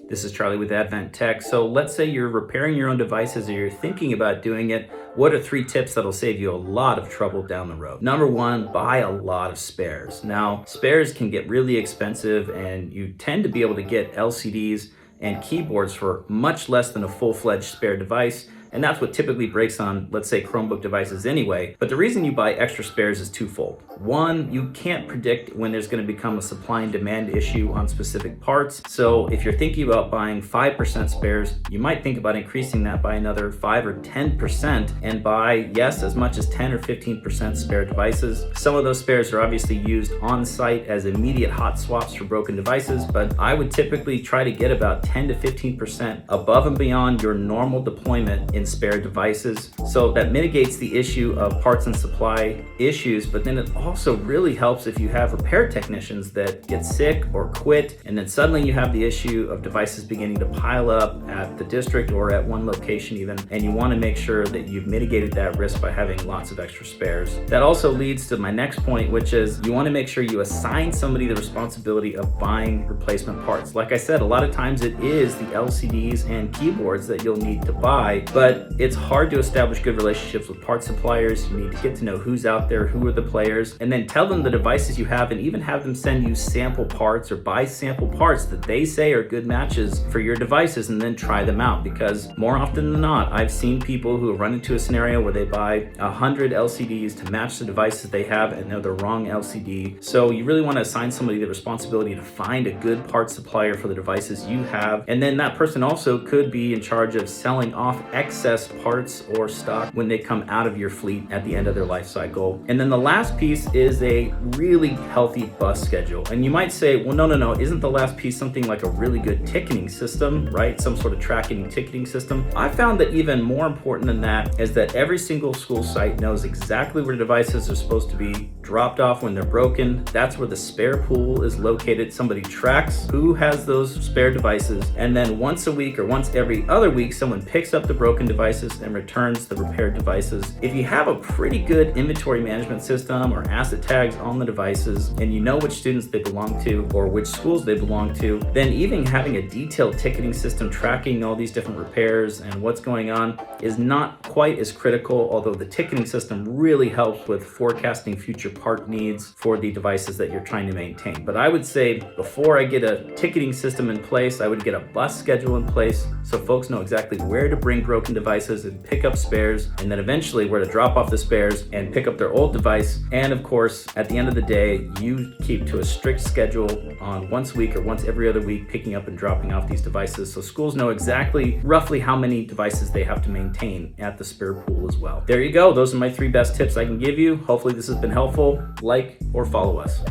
This is Charlie with Advent Tech. So let's say you're repairing your own devices or you're thinking about doing it. What are 3 tips that'll save you a lot of trouble down the road? Number 1, buy a lot of spares. Now, spares can get really expensive and you tend to be able to get LCDs and keyboards for much less than a full-fledged spare device. And that's what typically breaks on, let's say, Chromebook devices anyway. But the reason you buy extra spares is twofold. 1, you can't predict when there's going to become a supply and demand issue on specific parts. So if you're thinking about buying 5% spares, you might think about increasing that by another 5 or 10% and buy, yes, as much as 10 or 15% spare devices. Some of those spares are obviously used on site as immediate hot swaps for broken devices, but I would typically try to get about 10 to 15% above and beyond your normal deployment in spare devices. So that mitigates the issue of parts and supply issues, but then it also really helps if you have repair technicians that get sick or quit, and then suddenly you have the issue of devices beginning to pile up at the district or at one location even, and you want to make sure that you've mitigated that risk by having lots of extra spares. That also leads to my next point, which is you want to make sure you assign somebody the responsibility of buying replacement parts. Like I said, a lot of times it is the LCDs and keyboards that you'll need to buy, but it's hard to establish good relationships with part suppliers. You need to get to know who's out there, who are the players, and then tell them the devices you have and even have them send you sample parts or buy sample parts that they say are good matches for your devices and then try them out. Because more often than not, I've seen people who run into a scenario where they buy 100 LCDs to match the devices they have and they're the wrong LCD. So you really want to assign somebody the responsibility to find a good part supplier for the devices you have. And then that person also could be in charge of selling off excess parts or stock when they come out of your fleet at the end of their life cycle. And then the last piece is a really healthy bus schedule. And you might say, well, no, isn't the last piece something like a really good ticketing system, right? Some sort of tracking and ticketing system. I found that even more important than that is that every single school site knows exactly where devices are supposed to be dropped off when they're broken. That's where the spare pool is located. Somebody tracks who has those spare devices, and then once a week or once every other week, someone picks up the broken devices and returns the repaired devices. If you have a pretty good inventory management system or asset tags on the devices, and you know which students they belong to or which schools they belong to, then even having a detailed ticketing system tracking all these different repairs and what's going on is not quite as critical, although the ticketing system really helps with forecasting future part needs for the devices that you're trying to maintain. But I would say before I get a ticketing system in place, I would get a bus schedule in place so folks know exactly where to bring broken devices and pick up spares, and then eventually where to drop off the spares and pick up their old device. And of course, at the end of the day, you keep to a strict schedule on once a week or once every other week picking up and dropping off these devices, so schools know exactly roughly how many devices they have to maintain at the spare pool as well. There you go. Those are my 3 best tips I can give you. Hopefully this has been helpful. Like or follow us.